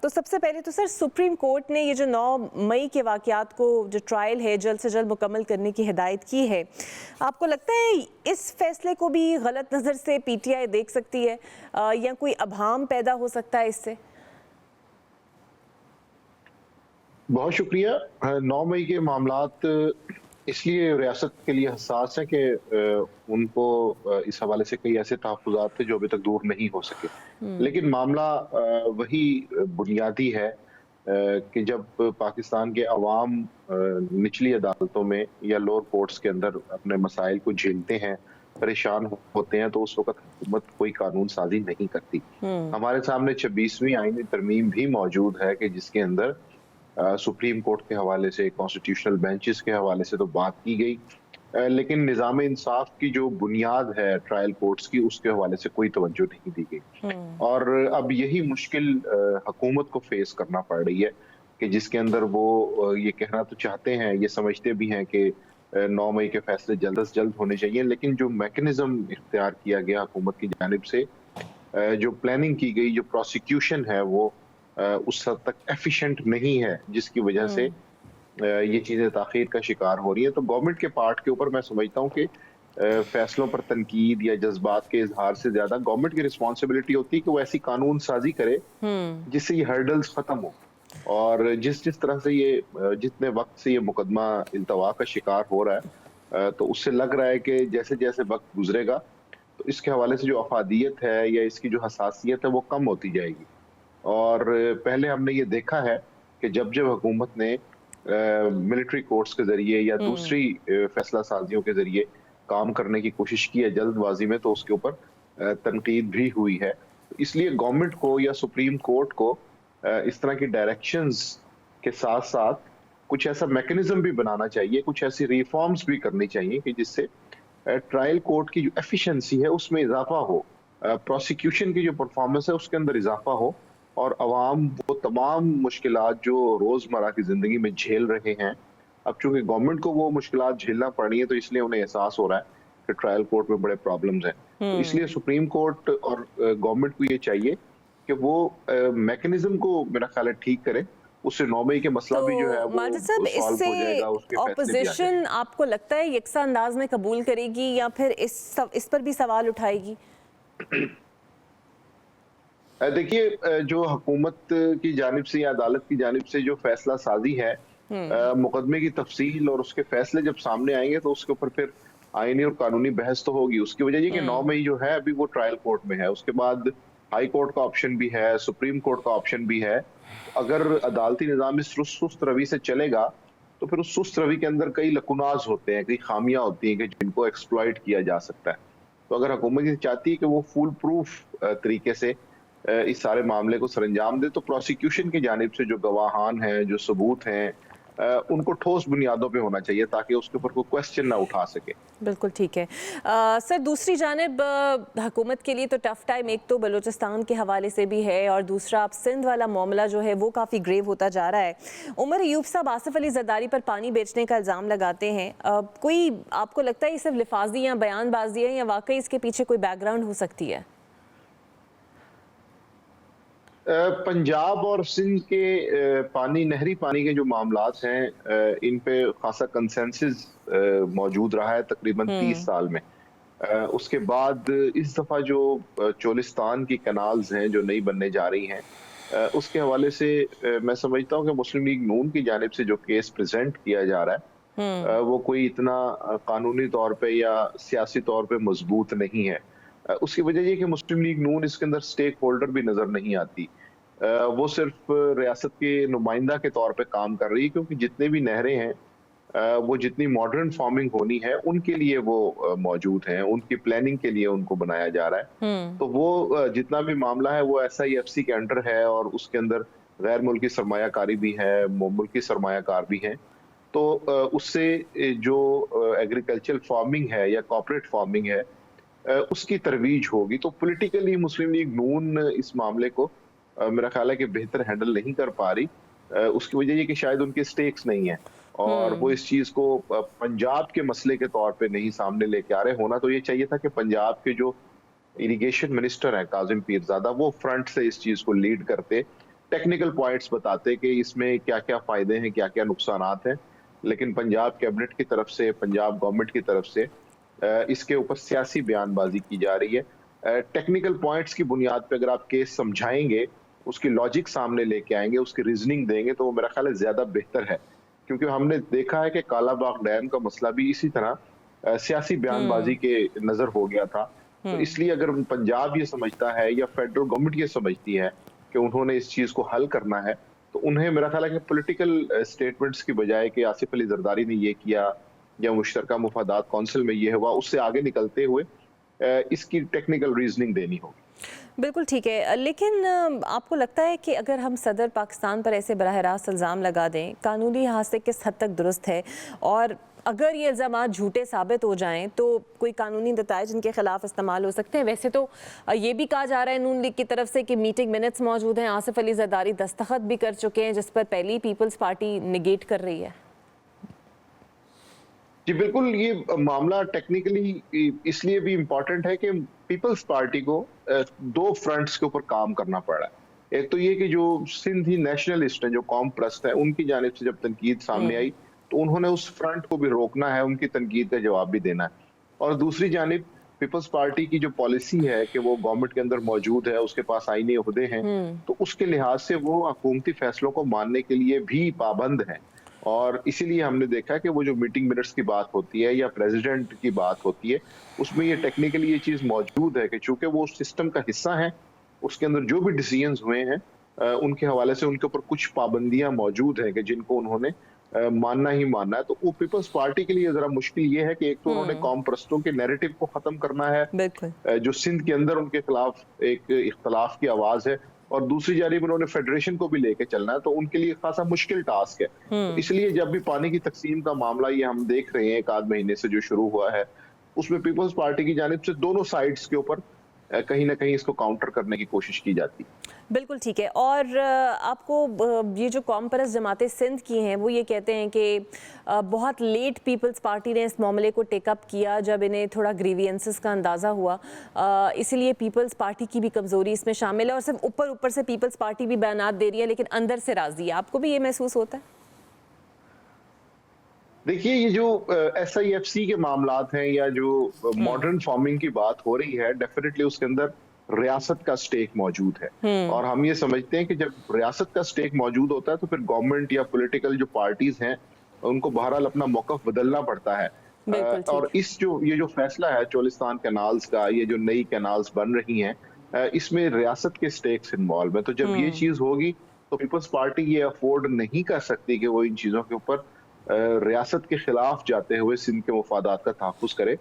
तो सबसे पहले तो सर सुप्रीम कोर्ट ने ये जो 9 मई के वाक़यात को जो ट्रायल है जल्द से जल्द मुकम्मल करने की हिदायत की है, आपको लगता है इस फैसले को भी गलत नज़र से पीटीआई देख सकती है या कोई अभाम पैदा हो सकता है इससे? बहुत शुक्रिया। 9 मई के मामलात इसलिए रियासत के लिए हसास है कि उनको इस हवाले से कई ऐसे तहफ़्फ़ुज़ात थे जो अभी तक दूर नहीं हो सके। लेकिन मामला वही बुनियादी है कि जब पाकिस्तान के अवाम निचली अदालतों में या लोअर कोर्ट्स के अंदर अपने मसाइल को झेलते हैं, परेशान होते हैं, तो उस वक़्त हुकूमत कोई कानून साज़ी नहीं करती। हमारे सामने 26वीं आईनी तरमीम भी मौजूद है कि जिसके अंदर सुप्रीम कोर्ट के हवाले से, कॉन्स्टिट्यूशनल बेंचेस के हवाले से तो बात की गई, लेकिन निज़ाम इंसाफ की जो बुनियाद है ट्रायल कोर्ट्स की, उसके हवाले से कोई तवज्जो नहीं दी गई। और अब यही मुश्किल हुकूमत को फेस करना पड़ रही है कि जिसके अंदर वो ये कहना तो चाहते हैं, ये समझते भी हैं कि 9 मई के फैसले जल्द से जल्द होने चाहिए, लेकिन जो मैकेनिज्म इख्तियार किया गया हुकूमत की जानिब से, जो प्लानिंग की गई, जो प्रोसिक्यूशन है, वो उस हद तक एफिशिएंट नहीं है, जिसकी वजह से ये चीज़ें ताख़ीर का शिकार हो रही हैं। तो गवर्नमेंट के पार्ट के ऊपर मैं समझता हूँ कि फैसलों पर तनकीद या जज़्बात के इज़हार से ज़्यादा गवर्नमेंट की रिस्पॉन्सिबिलिटी होती है कि वो ऐसी कानून साज़ी करे जिससे ये हर्डल्स ख़त्म हो। और जिस तरह से ये जितने वक्त से ये मुकदमा इल्तवा का शिकार हो रहा है, तो उससे लग रहा है कि जैसे-जैसे वक्त गुजरेगा, तो इसके हवाले से जो अफादियत है या इसकी जो हसासियत है, वो कम होती जाएगी। और पहले हमने ये देखा है कि जब-जब हुकूमत ने मिलिट्री कोर्ट्स के ज़रिए या दूसरी फैसला साजियों के ज़रिए काम करने की कोशिश की है जल्दबाजी में, तो उसके ऊपर तनकीद भी हुई है। इसलिए गवर्नमेंट को या सुप्रीम कोर्ट को इस तरह की डायरेक्शंस के साथ-साथ कुछ ऐसा मैकेनिज्म भी बनाना चाहिए, कुछ ऐसी रिफॉर्म्स भी करनी चाहिए कि जिससे ट्रायल कोर्ट की जो एफिशिएंसी है उसमें इजाफा हो, प्रोसिक्यूशन की जो परफॉर्मेंस है उसके अंदर इजाफा हो, और अवाम वो तमाम मुश्किलात जो रोज़मर्रा की ज़िंदगी में झेल रहे हैं, अब चूँकि गवर्नमेंट को वो मुश्किलात झेलना पड़ रही है, तो इसलिए उन्हें एहसास हो रहा है कि ट्रायल कोर्ट में बड़े प्रॉब्लम्स हैं। तो इसलिए सुप्रीम कोर्ट और गवर्नमेंट को ये चाहिए कि वो मैकेनिज्म को मेरा ख्याल है ठीक करे, उससे 9 मई के मसला भी जो है वो माजिद साहब, सॉल्व हो जाएगा, उसके फैसले भी आ ऑपोजिशन जाएंगे। आपको लगता है यकसा अंदाज में कबूल करेगी या फिर इस पर भी सवाल उठाएगी? देखिए, जो हुकूमत की जानिब से या अदालत की जानिब से जो फैसला साजी है, मुकदमे की तफसील और उसके फैसले जब सामने आएंगे, तो उसके ऊपर फिर आईनी और कानूनी बहस तो होगी। उसकी वजह ये कि 9 मई जो है अभी वो ट्रायल कोर्ट में है, उसके बाद हाई कोर्ट का ऑप्शन भी है, सुप्रीम कोर्ट का ऑप्शन भी है। अगर अदालती निज़ाम इस सुस्त रवि से चलेगा, तो फिर उस सुस्त रवि के अंदर कई लकुनाज होते हैं, कई खामियां होती हैं कि जिनको एक्सप्लॉइट किया जा सकता है। तो अगर हुकूमत ये चाहती है कि वो फुल प्रूफ तरीके से इस सारे मामले को सरंजाम दे, तो प्रोसिक्यूशन की जानिब से जो गवाहान हैं, जो सबूत हैं, उनको ठोस बुनियादों पे होना चाहिए ताकि उसके ऊपर कोई क्वेश्चन ना उठा सके। बिल्कुल ठीक है। सर, दूसरी जानिब हुकूमत के लिए तो टफ टाइम एक तो बलूचिस्तान के हवाले से भी है और दूसरा अब सिंध वाला मामला जो है वो काफ़ी ग्रेव होता जा रहा है। उमर अयूब साहब आसिफ अली जरदारी पर पानी बेचने का इल्ज़ाम लगाते हैं, कोई आपको लगता है ये सिर्फ लिफाजी या बयानबाजी है या वाकई इसके पीछे कोई बैकग्राउंड हो सकती है? पंजाब और सिंध के नहरी पानी के जो मामलात हैं, इन पे खासा कंसेंसस मौजूद रहा है तकरीबन 30 साल में। उसके बाद इस दफ़ा जो चोलिस्तान की कनाल्स हैं जो नई बनने जा रही हैं, उसके हवाले से मैं समझता हूँ कि मुस्लिम लीग नून की जानिब से जो केस प्रेजेंट किया जा रहा है, वो कोई इतना कानूनी तौर पे या सियासी तौर पे मजबूत नहीं है। उसकी वजह ये कि मुस्लिम लीग नून इसके अंदर स्टेक होल्डर भी नजर नहीं आती। वो सिर्फ रियासत के नुमाइंदा के तौर पे काम कर रही है, क्योंकि जितने भी नहरें हैं, वो जितनी मॉडर्न फार्मिंग होनी है उनके लिए वो मौजूद हैं, उनकी प्लानिंग के लिए उनको बनाया जा रहा है। तो वो जितना भी मामला है वो SIFC के अंडर है और उसके अंदर गैर मुल्की सरमायाकारी भी है, मुल्की सरमायाकार भी हैं। तो उससे जो एग्रीकल्चरल फार्मिंग है या कॉर्पोरेट फार्मिंग है, उसकी तरवीज होगी। तो पॉलिटिकली मुस्लिम लीग नून इस मामले को मेरा ख्याल है कि बेहतर हैंडल नहीं कर पा रही। उसकी वजह ये कि शायद उनके स्टेक्स नहीं है और वो इस चीज को पंजाब के मसले के तौर पे नहीं सामने लेके आ रहे। होना तो ये चाहिए था कि पंजाब के जो इरिगेशन मिनिस्टर हैं काजिम पीरजादा, वो फ्रंट से इस चीज को लीड करते टेक्निकल पॉइंट्स बताते कि इसमें क्या क्या फायदे हैं, क्या क्या नुकसानात हैं। लेकिन पंजाब कैबिनेट की तरफ से, पंजाब गवर्नमेंट की तरफ से इसके ऊपर सियासी बयानबाजी की जा रही है। टेक्निकल पॉइंट्स की बुनियाद पे अगर आप केस समझाएंगे, उसकी लॉजिक सामने लेके आएंगे, उसकी रीजनिंग देंगे, तो वो मेरा ख्याल है ज्यादा बेहतर है। क्योंकि हमने देखा है कि कालाबाग डैम का मसला भी इसी तरह सियासी बयानबाजी के नजर हो गया था। तो इसलिए अगर पंजाब ये समझता है या फेडरल गवर्नमेंट ये समझती है कि उन्होंने इस चीज को हल करना है, तो उन्हें मेरा ख्याल है कि पॉलिटिकल स्टेटमेंट्स की बजाय कि आसिफ अली जरदारी ने ये किया या मुश्तरका मुफादात कौंसिल में ये हुआ, उससे आगे निकलते हुए इसकी टेक्निकल रीजनिंग देनी होगी। बिल्कुल ठीक है, लेकिन आपको लगता है कि अगर हम सदर पाकिस्तान पर ऐसे बराह रास्त इल्ज़ाम लगा दें, कानूनी लिहाज से किस हद तक दुरुस्त है, और अगर ये इल्ज़ाम झूठे साबित हो जाएं तो कोई कानूनी नताइज इनके खिलाफ इस्तेमाल हो सकते हैं? वैसे तो ये भी कहा जा रहा है नून लीग की तरफ से कि मीटिंग मिनट्स मौजूद हैं, आसिफ अली जरदारी दस्तखत भी कर चुके हैं, जिस पर पहली पीपल्स पार्टी निगेट कर रही है। जी बिल्कुल, ये मामला टेक्निकली इसलिए भी इम्पोर्टेंट है कि पीपल्स पार्टी को दो फ्रंट्स के ऊपर काम करना पड़ा है। एक तो ये कि जो सिंधी नेशनलिस्ट हैं, जो कौम परस्त है, उनकी जानिब से जब तनकीद सामने आई तो उन्होंने उस फ्रंट को भी रोकना है, उनकी तनकीद का जवाब भी देना है। और दूसरी जानिब पीपल्स पार्टी की जो पॉलिसी है कि वो गवर्नमेंट के अंदर मौजूद है, उसके पास आईनी ओहदे हैं, तो उसके लिहाज से वो हुकूमती फैसलों को मानने के लिए भी पाबंद है। और इसीलिए हमने देखा कि वो जो मीटिंग मिनट्स की बात होती है या प्रेसिडेंट की बात होती है, उसमें ये टेक्निकली ये चीज मौजूद है कि चूंकि वो उस सिस्टम का हिस्सा है, उसके अंदर जो भी डिसीजंस हुए हैं उनके हवाले से उनके ऊपर कुछ पाबंदियां मौजूद हैं कि जिनको उन्होंने मानना ही मानना है। तो वो पीपल्स पार्टी के लिए जरा मुश्किल ये है कि एक तो उन्होंने कौम परस्तों के नैरेटिव को खत्म करना है, जो सिंध के अंदर उनके खिलाफ एक इख्तलाफ की आवाज है, और दूसरी जानिब उन्होंने फेडरेशन को भी लेके चलना है, तो उनके लिए खासा मुश्किल टास्क है। तो इसलिए जब भी पानी की तकसीम का मामला ये हम देख रहे हैं एक आध महीने से जो शुरू हुआ है, उसमें पीपल्स पार्टी की जानिब से दोनों साइड्स के ऊपर कहीं ना कहीं इसको काउंटर करने की कोशिश की जाती है। बिल्कुल ठीक है। और आपको ये जो कौम परस्त जमातें सिंध की हैं वो ये कहते हैं कि बहुत लेट पीपल्स पार्टी ने इस मामले को टेकअप किया जब इन्हें थोड़ा ग्रीवियंसेस का अंदाज़ा हुआ, इसीलिए पीपल्स पार्टी की भी कमज़ोरी इसमें शामिल है, और सिर्फ ऊपर ऊपर से पीपल्स पार्टी भी बयानात दे रही है लेकिन अंदर से राज़ी है। आपको भी ये महसूस होता है? देखिए, ये जो SIFC के मामलात हैं या जो मॉडर्न फार्मिंग की बात हो रही है, डेफिनेटली उसके अंदर रियासत का स्टेक मौजूद है। और हम ये समझते हैं कि जब रियासत का स्टेक मौजूद होता है तो फिर गवर्नमेंट या पॉलिटिकल जो पार्टीज हैं उनको बहरहाल अपना मौक़िफ़ बदलना पड़ता है। और ये जो फैसला है चोलिस्तान कैनाल्स का, ये जो नई कैनाल्स बन रही हैं, इसमें रियासत के स्टेक्स इन्वॉल्व है। तो जब ये चीज होगी तो पीपल्स पार्टी ये अफोर्ड नहीं कर सकती कि वो इन चीजों के ऊपर रियासत के खिलाफ जाते हुए सिंध के मुफादात का तहफ़्फ़ुज़ करे।